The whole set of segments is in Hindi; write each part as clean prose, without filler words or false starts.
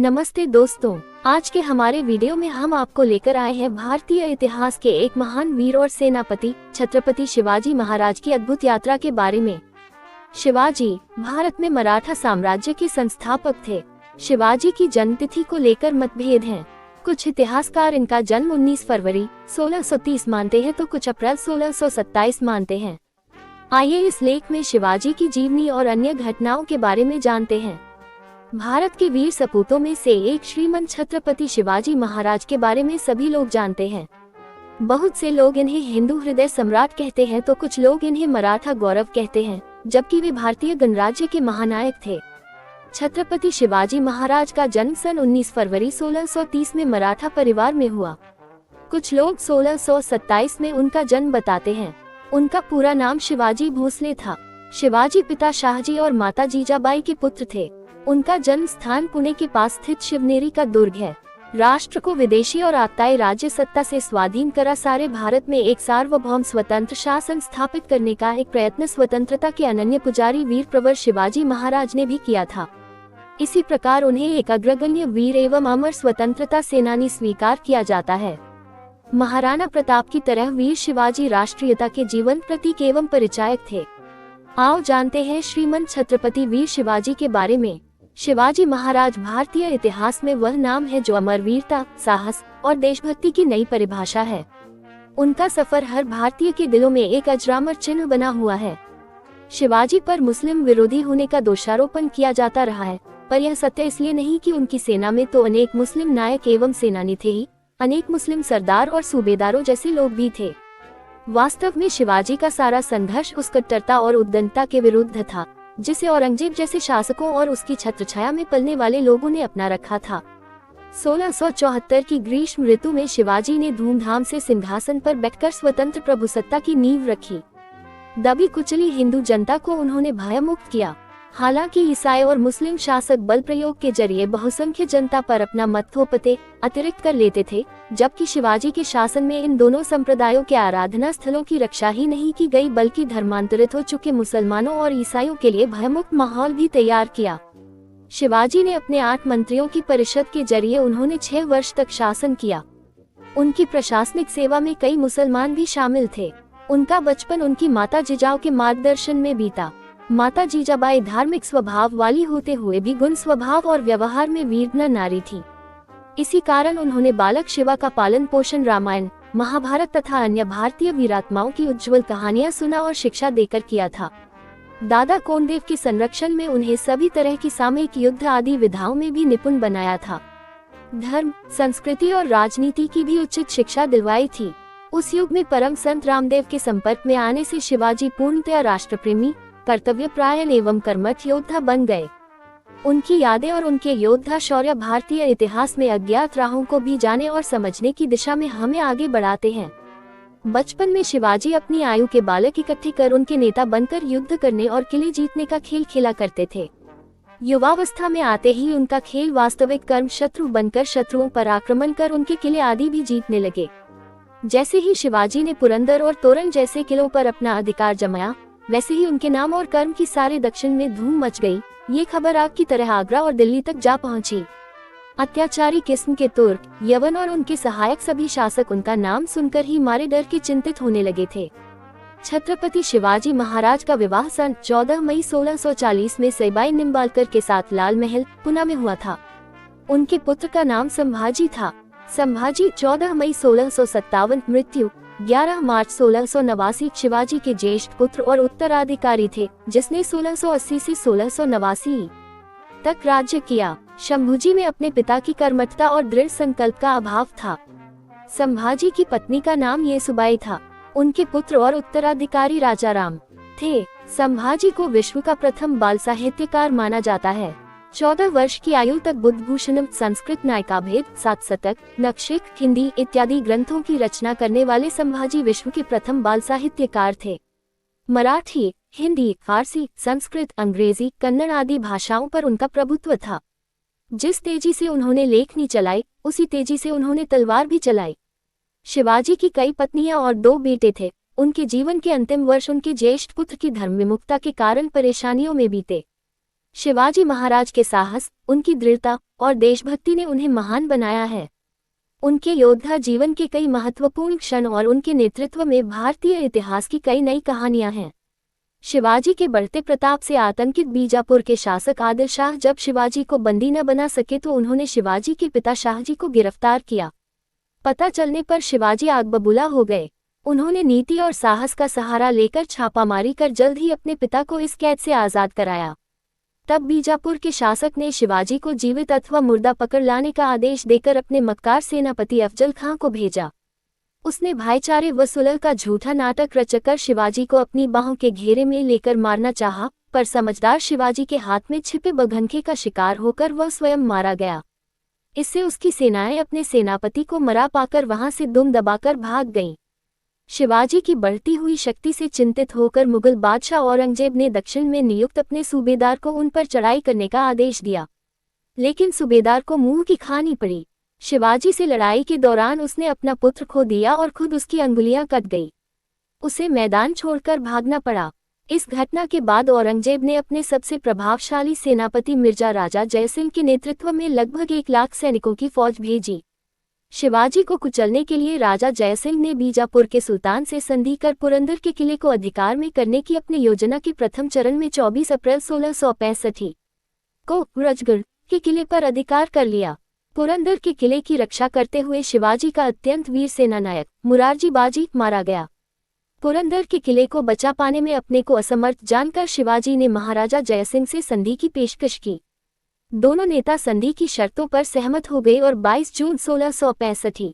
नमस्ते दोस्तों, आज के हमारे वीडियो में हम आपको लेकर आए हैं भारतीय इतिहास के एक महान वीर और सेनापति छत्रपति शिवाजी महाराज की अद्भुत यात्रा के बारे में। शिवाजी भारत में मराठा साम्राज्य के संस्थापक थे। शिवाजी की जन्मतिथि को लेकर मतभेद हैं। कुछ इतिहासकार इनका जन्म 19 फरवरी 1630 मानते हैं तो कुछ अप्रैल 1627 मानते हैं। आइए इस लेख में शिवाजी की जीवनी और अन्य घटनाओं के बारे में जानते हैं। भारत के वीर सपूतों में से एक श्रीमंत छत्रपति शिवाजी महाराज के बारे में सभी लोग जानते हैं। बहुत से लोग इन्हें हिंदू हृदय सम्राट कहते हैं तो कुछ लोग इन्हें मराठा गौरव कहते हैं, जबकि वे भारतीय गणराज्य के महानायक थे। छत्रपति शिवाजी महाराज का जन्म सन 19 फरवरी 1630 में मराठा परिवार में हुआ। कुछ लोग 1627 में उनका जन्म बताते हैं। उनका पूरा नाम शिवाजी भोसले था। शिवाजी पिता शाहजी और माता जीजाबाई के पुत्र थे। उनका जन्म स्थान पुणे के पास स्थित शिवनेरी का दुर्ग है। राष्ट्र को विदेशी और आताई राज्य सत्ता से स्वाधीन करा सारे भारत में एक सार्वभौम स्वतंत्र शासन स्थापित करने का एक प्रयत्न स्वतंत्रता के अनन्य पुजारी वीर प्रवर शिवाजी महाराज ने भी किया था। इसी प्रकार उन्हें एक अग्रगण्य वीर एवं अमर स्वतंत्रता सेनानी स्वीकार किया जाता है। महाराणा प्रताप की तरह वीर शिवाजी राष्ट्रीयता के जीवन प्रतीक एवं परिचायक थे। आओ जानते हैं श्रीमंत छत्रपति वीर शिवाजी के बारे में। शिवाजी महाराज भारतीय इतिहास में वह नाम है जो अमर वीरता, साहस और देशभक्ति की नई परिभाषा है। उनका सफर हर भारतीय के दिलों में एक अजरामर चिन्ह बना हुआ है। शिवाजी पर मुस्लिम विरोधी होने का दोषारोपण किया जाता रहा है, पर यह सत्य इसलिए नहीं कि उनकी सेना में तो अनेक मुस्लिम नायक एवं सेनानी थे ही, अनेक मुस्लिम सरदार और सूबेदारों जैसे लोग भी थे। वास्तव में शिवाजी का सारा संघर्ष उस कट्टरता और उद्दंडता के विरुद्ध था जिसे औरंगजेब जैसे शासकों और उसकी छत्रछाया में पलने वाले लोगों ने अपना रखा था। 1674 की ग्रीष्म ऋतु में शिवाजी ने धूमधाम से सिंहासन पर बैठकर स्वतंत्र प्रभुसत्ता की नींव रखी। दबी कुचली हिंदू जनता को उन्होंने भयमुक्त किया। हालांकि ईसाई और मुस्लिम शासक बल प्रयोग के जरिए बहुसंख्य जनता पर अपना मथोपते अतिरिक्त कर लेते थे, जबकि शिवाजी के शासन में इन दोनों संप्रदायों के आराधना स्थलों की रक्षा ही नहीं की गई बल्कि धर्मांतरित हो चुके मुसलमानों और ईसाइयों के लिए भयमुक्त माहौल भी तैयार किया। शिवाजी ने अपने 8 मंत्रियों की परिषद के जरिए उन्होंने 6 वर्ष तक शासन किया। उनकी प्रशासनिक सेवा में कई मुसलमान भी शामिल थे। उनका बचपन उनकी माता जीजाऊ के मार्गदर्शन में बीता। माता जीजाबाई धार्मिक स्वभाव वाली होते हुए भी गुण स्वभाव और व्यवहार में वीरना नारी थी। इसी कारण उन्होंने बालक शिवा का पालन पोषण रामायण, महाभारत तथा अन्य भारतीय वीरात्माओं की उज्जवल कहानियां सुना और शिक्षा देकर किया था। दादा कोंडदेव के संरक्षण में उन्हें सभी तरह की सामयिक युद्ध आदि विधाओं में भी निपुण बनाया था। धर्म, संस्कृति और राजनीति की भी उचित शिक्षा दिलवाई थी। उस युग में परम संत रामदेव के संपर्क में आने से शिवाजी पूर्णतया राष्ट्रप्रेमी, कर्तव्यपरायण एवं कर्मठ योद्धा बन गए। उनकी यादें और उनके योद्धा शौर्य भारतीय इतिहास में अज्ञात राहों को भी जाने और समझने की दिशा में हमें आगे बढ़ाते हैं। बचपन में शिवाजी अपनी आयु के बालक इकट्ठे कर उनके नेता बनकर युद्ध करने और किले जीतने का खेल खेला करते थे। युवावस्था में आते ही उनका खेल वास्तविक कर्म शत्रु बनकर शत्रुओं पर आक्रमण कर उनके किले आदि भी जीतने लगे। जैसे ही शिवाजी ने पुरंदर और तोरण जैसे किलों पर अपना अधिकार जमाया, वैसे ही उनके नाम और कर्म की सारे दक्षिण में धूम मच गई। ये खबर आग की तरह आगरा और दिल्ली तक जा पहुंची। अत्याचारी किस्म के तुर्क, यवन और उनके सहायक सभी शासक उनका नाम सुनकर ही मारे डर के चिंतित होने लगे थे। छत्रपति शिवाजी महाराज का विवाह सन 14 मई 1640 में सईबाई निम्बालकर के साथ लाल महल, पुणे में हुआ था। उनके पुत्र का नाम संभाजी था। संभाजी 14 मई 1657 मृत्यु 11 मार्च 1689 शिवाजी के ज्येष्ठ पुत्र और उत्तराधिकारी थे, जिसने 1680 से 1689 तक राज्य किया। शंभूजी में अपने पिता की कर्मठता और दृढ़ संकल्प का अभाव था। संभाजी की पत्नी का नाम येसुबाई था। उनके पुत्र और उत्तराधिकारी राजाराम थे। संभाजी को विश्व का प्रथम बाल साहित्यकार माना जाता है। 14 वर्ष की आयु तक बुद्धभूषणम, संस्कृत नायकाभेद, 7 शतक, नक्शिक, हिंदी इत्यादि ग्रंथों की रचना करने वाले संभाजी विश्व के प्रथम बाल साहित्यकार थे। मराठी, हिंदी, फारसी, संस्कृत, अंग्रेजी, कन्नड़ आदि भाषाओं पर उनका प्रभुत्व था। जिस तेजी से उन्होंने लेखनी चलाई, उसी तेजी से उन्होंने तलवार भी चलाई। शिवाजी की कई पत्नियां और 2 बेटे थे। उनके जीवन के अंतिम वर्ष उनके ज्येष्ठ पुत्र की धर्म विमुखता के कारण परेशानियों में बीते। शिवाजी महाराज के साहस, उनकी दृढ़ता और देशभक्ति ने उन्हें महान बनाया है। उनके योद्धा जीवन के कई महत्वपूर्ण क्षण और उनके नेतृत्व में भारतीय इतिहास की कई नई कहानियां हैं। शिवाजी के बढ़ते प्रताप से आतंकित बीजापुर के शासक आदिल शाह जब शिवाजी को बंदी न बना सके तो उन्होंने शिवाजी के पिता शाहजी को गिरफ्तार किया। पता चलने पर शिवाजी आग बबूला हो गए। उन्होंने नीति और साहस का सहारा लेकर छापामारी कर जल्द ही अपने पिता को इस कैद से आज़ाद कराया। तब बीजापुर के शासक ने शिवाजी को जीवित अथवा मुर्दा पकड़ लाने का आदेश देकर अपने मक्कार सेनापति अफजल खां को भेजा। उसने भाईचारे व सुलह का झूठा नाटक रचकर शिवाजी को अपनी बाहों के घेरे में लेकर मारना चाहा, पर समझदार शिवाजी के हाथ में छिपे बघनखे का शिकार होकर वह स्वयं मारा गया। इससे उसकी सेनाएं अपने सेनापति को मरा पाकर वहां से दुम दबाकर भाग गईं। शिवाजी की बढ़ती हुई शक्ति से चिंतित होकर मुगल बादशाह औरंगजेब ने दक्षिण में नियुक्त अपने सूबेदार को उन पर चढ़ाई करने का आदेश दिया, लेकिन सूबेदार को मुंह की खानी पड़ी। शिवाजी से लड़ाई के दौरान उसने अपना पुत्र खो दिया और खुद उसकी अंगुलियां कट गई। उसे मैदान छोड़कर भागना पड़ा। इस घटना के बाद औरंगजेब ने अपने सबसे प्रभावशाली सेनापति मिर्जा राजा जयसिंह के नेतृत्व में लगभग 1 लाख सैनिकों की फौज भेजी। शिवाजी को कुचलने के लिए राजा जयसिंह ने बीजापुर के सुल्तान से संधि कर पुरंदर के किले को अधिकार में करने की अपनी योजना के प्रथम चरण में 24 अप्रैल 1665 को रजगढ़ के किले पर अधिकार कर लिया। पुरंदर के किले की रक्षा करते हुए शिवाजी का अत्यंत वीर सेनानायक मुरारजी बाजी मारा गया। पुरंदर के किले को बचा पाने में अपने को असमर्थ जानकर शिवाजी ने महाराजा जयसिंह से संधि की पेशकश की। दोनों नेता संधि की शर्तों पर सहमत हो गए और 22 जून 1665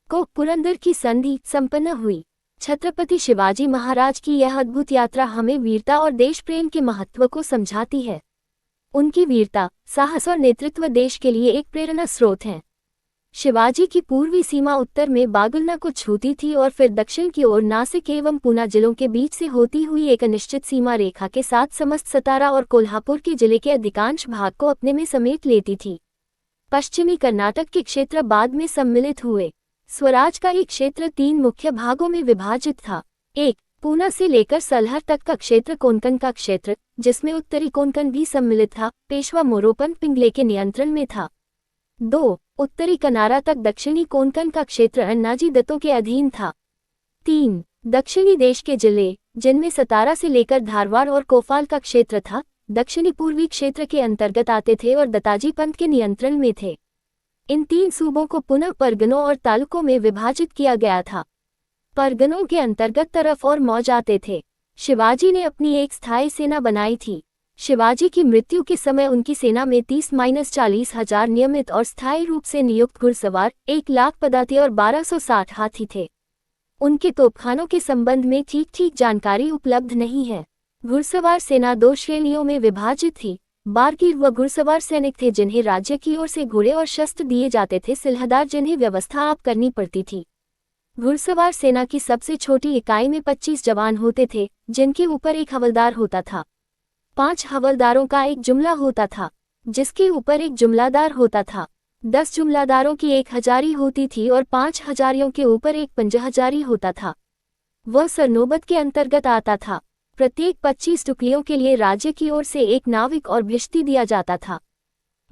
को पुरंदर की संधि संपन्न हुई। छत्रपति शिवाजी महाराज की यह अद्भुत यात्रा हमें वीरता और देश प्रेम के महत्व को समझाती है। उनकी वीरता, साहस और नेतृत्व देश के लिए एक प्रेरणा स्रोत हैं। शिवाजी की पूर्वी सीमा उत्तर में बागुलना को छूती थी और फिर दक्षिण की ओर नासिक एवं पूना जिलों के बीच से होती हुई एक अनिश्चित सीमा रेखा के साथ समस्त सतारा और कोल्हापुर के जिले के अधिकांश भाग को अपने में समेट लेती थी। पश्चिमी कर्नाटक के क्षेत्र बाद में सम्मिलित हुए। स्वराज का एक क्षेत्र 3 मुख्य भागों में विभाजित था। 1. पूना से लेकर सलहर तक का क्षेत्र कोंकण का क्षेत्र, जिसमें उत्तरी कोंकण भी सम्मिलित था, पेशवा मोरोपंत पिंगले के नियंत्रण में था। 2. उत्तरी कनारा तक दक्षिणी कोंकण का क्षेत्र अन्नाजी दत्तों के अधीन था। 3. दक्षिणी देश के जिले, जिनमें सतारा से लेकर धारवाड़ और कोफाल का क्षेत्र था, दक्षिणी पूर्वी क्षेत्र के अंतर्गत आते थे और दत्ताजी पंत के नियंत्रण में थे। इन 3 सूबों को पुनः परगनों और तालुकों में विभाजित किया गया था। परगनों के अंतर्गत तरफ और मौज आते थे। शिवाजी ने अपनी एक स्थायी सेना बनाई थी। शिवाजी की मृत्यु के समय उनकी सेना में 30-40 हजार नियमित और स्थायी रूप से नियुक्त घुड़सवार, 1 लाख पदाती और 1260 हाथी थे। उनके तोपखानों के संबंध में ठीक जानकारी उपलब्ध नहीं है। घुड़सवार सेना 2 श्रेणियों में विभाजित थी। बारगीर व घुड़सवार सैनिक थे जिन्हें राज्य की ओर से घोड़े और शस्त्र दिए जाते थे, सिलहदार जिन्हें व्यवस्था आप करनी पड़ती थी। घुड़सवार सेना की सबसे छोटी इकाई में 25 जवान होते थे, जिनके ऊपर एक हवलदार होता था। 5 हवलदारों का एक जुमला होता था, जिसके ऊपर एक जुमलादार होता था। 10 जुमलादारों की 1 हजारी होती थी और 5 हजारियों के ऊपर एक पंजहजारी होता था। वह सरनोबत के अंतर्गत आता था। प्रत्येक 25 टुकड़ियों के लिए राज्य की ओर से एक नाविक और भिष्टी दिया जाता था।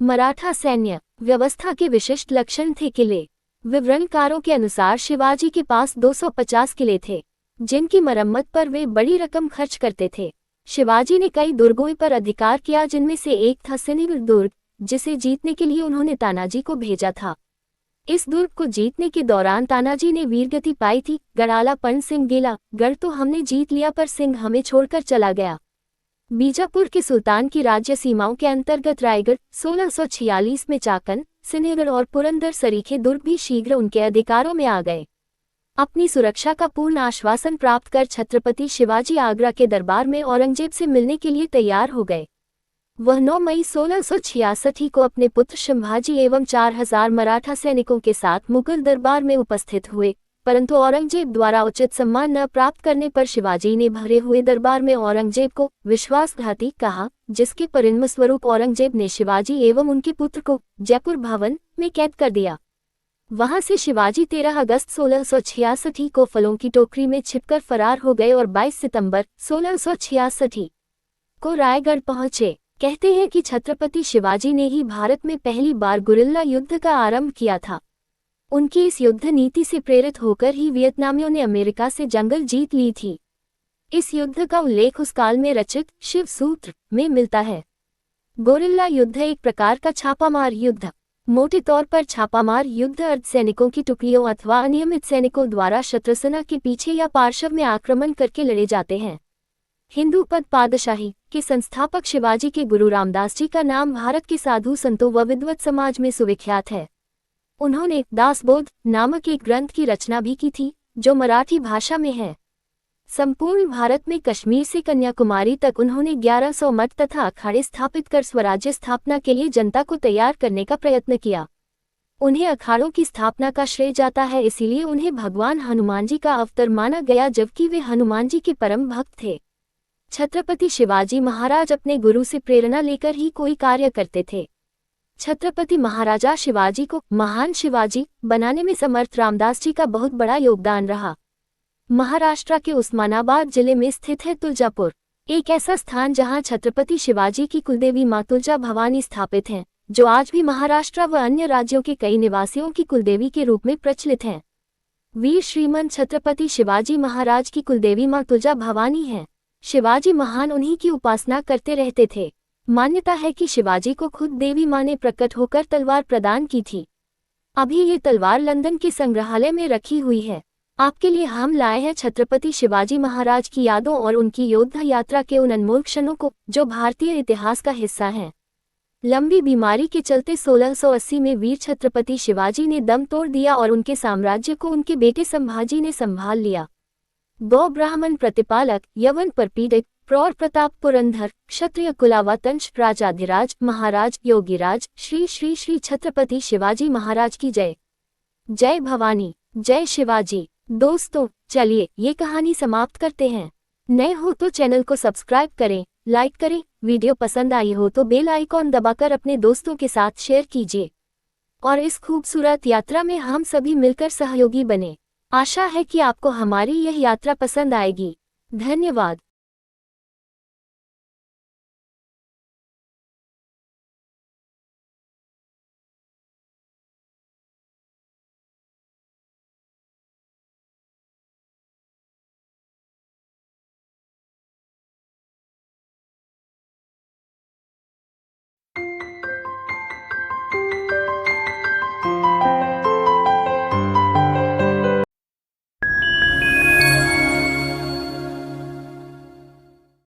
मराठा सैन्य व्यवस्था के विशिष्ट लक्षण थे किले। विवरणकारों के अनुसार शिवाजी के पास 250 किले थे, जिनकी मरम्मत पर वे बड़ी रकम खर्च करते थे। शिवाजी ने कई दुर्गों पर अधिकार किया, जिनमें से एक था सिनीगढ़ दुर्ग, जिसे जीतने के लिए उन्होंने तानाजी को भेजा था। इस दुर्ग को जीतने के दौरान तानाजी ने वीरगति पाई थी। गढ़ाला पण सिंह गेला, गढ़ तो हमने जीत लिया पर सिंह हमें छोड़कर चला गया। बीजापुर के सुल्तान की राज्य सीमाओं के अंतर्गत रायगढ़, 1646 में चाकन, सिनेगढ़ और पुरंदर सरीखे दुर्ग भी शीघ्र उनके अधिकारों में आ गए। अपनी सुरक्षा का पूर्ण आश्वासन प्राप्त कर छत्रपति शिवाजी आगरा के दरबार में औरंगजेब से मिलने के लिए तैयार हो गए। वह 9 मई 1686 को अपने पुत्र संभाजी एवं 4000 मराठा सैनिकों के साथ मुगल दरबार में उपस्थित हुए, परंतु औरंगजेब द्वारा उचित सम्मान न प्राप्त करने पर शिवाजी ने भरे हुए दरबार में औरंगजेब को विश्वासघाती कहा, जिसके परिणामस्वरूप औरंगजेब ने शिवाजी एवं उनके पुत्र को जयपुर भवन में कैद कर दिया। वहां से शिवाजी 13 अगस्त 1686 को फलों की टोकरी में छिपकर फरार हो गए और 22 सितंबर 1686 को रायगढ़ पहुंचे। कहते हैं कि छत्रपति शिवाजी ने ही भारत में पहली बार गुरिल्ला युद्ध का आरंभ किया था। उनकी इस युद्ध नीति से प्रेरित होकर ही वियतनामियों ने अमेरिका से जंगल जीत ली थी। इस युद्ध का उल्लेख उस काल में रचित शिव सूत्र में मिलता है। गुरिल्ला युद्ध एक प्रकार का छापामार युद्ध। मोटे तौर पर छापामार युद्ध अर्धसैनिकों की टुकड़ियों अथवा अनियमित सैनिकों द्वारा शत्रुसेना के पीछे या पार्श्व में आक्रमण करके लड़े जाते हैं। हिंदू पद पादशाही के संस्थापक शिवाजी के गुरु रामदास जी का नाम भारत के साधु संतों व विद्वत समाज में सुविख्यात है। उन्होंने दासबोध नामक एक ग्रंथ की रचना भी की थी, जो मराठी भाषा में है। संपूर्ण भारत में कश्मीर से कन्याकुमारी तक उन्होंने 1100 मठ तथा अखाड़े स्थापित कर स्वराज्य स्थापना के लिए जनता को तैयार करने का प्रयत्न किया। उन्हें अखाड़ों की स्थापना का श्रेय जाता है, इसीलिए उन्हें भगवान हनुमान जी का अवतार माना गया, जबकि वे हनुमान जी के परम भक्त थे। छत्रपति शिवाजी महाराज अपने गुरु से प्रेरणा लेकर ही कोई कार्य करते थे। छत्रपति महाराजा शिवाजी को महान शिवाजी बनाने में समर्थ रामदास जी का बहुत बड़ा योगदान रहा। महाराष्ट्र के उस्मानाबाद जिले में स्थित है तुलजापुर, एक ऐसा स्थान जहां छत्रपति शिवाजी की कुलदेवी मां तुलजा भवानी स्थापित हैं, जो आज भी महाराष्ट्र व अन्य राज्यों के कई निवासियों की कुलदेवी के रूप में प्रचलित हैं। वीर श्रीमंत छत्रपति शिवाजी महाराज की कुलदेवी मां तुलजा भवानी हैं। शिवाजी महान उन्हीं की उपासना करते रहते थे। मान्यता है कि शिवाजी को खुद देवी मां ने प्रकट होकर तलवार प्रदान की थी। अभी ये तलवार लंदन के संग्रहालय में रखी हुई है। आपके लिए हम लाए हैं छत्रपति शिवाजी महाराज की यादों और उनकी योद्धा यात्रा के उन अनमोल क्षणों को, जो भारतीय इतिहास का हिस्सा हैं। लंबी बीमारी के चलते 1680 में वीर छत्रपति शिवाजी ने दम तोड़ दिया और उनके साम्राज्य को उनके बेटे संभाजी ने संभाल लिया। गौ ब्राह्मण प्रतिपालक, यवन पर पीड़ित, प्रौढ़ प्रताप पुरंदर, क्षत्रिय कुलावतंश, राजाधिराज, महाराज, योगीराज, श्री श्री श्री छत्रपति शिवाजी महाराज की जय। जय भवानी, जय शिवाजी। दोस्तों, चलिए ये कहानी समाप्त करते हैं। नए हो तो चैनल को सब्सक्राइब करें, लाइक करें, वीडियो पसंद आई हो तो बेल आइकॉन दबाकर अपने दोस्तों के साथ शेयर कीजिए और इस खूबसूरत यात्रा में हम सभी मिलकर सहयोगी बने। आशा है कि आपको हमारी यह यात्रा पसंद आएगी। धन्यवाद।